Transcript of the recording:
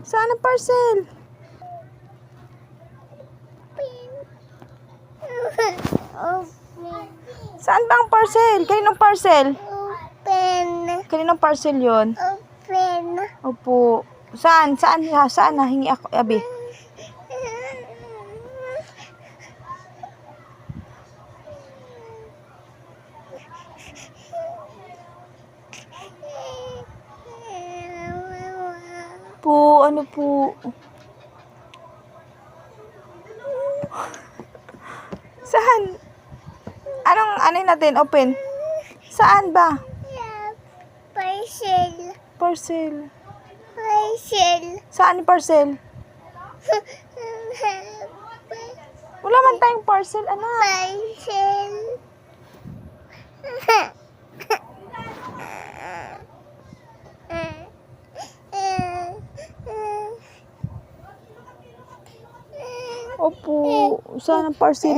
Saan ang parcel? Saan ba ang parcel? Kaninong parcel? Kaninong parcel yun? Opo. Saan? Saan? Saan na? Hingi ako, abi. Po, ano po? Saan? Ano natin? Open. Saan ba? Parcel. Saan yung parcel? Wala man tayong parcel, anak. Opo. Saan ang parcel?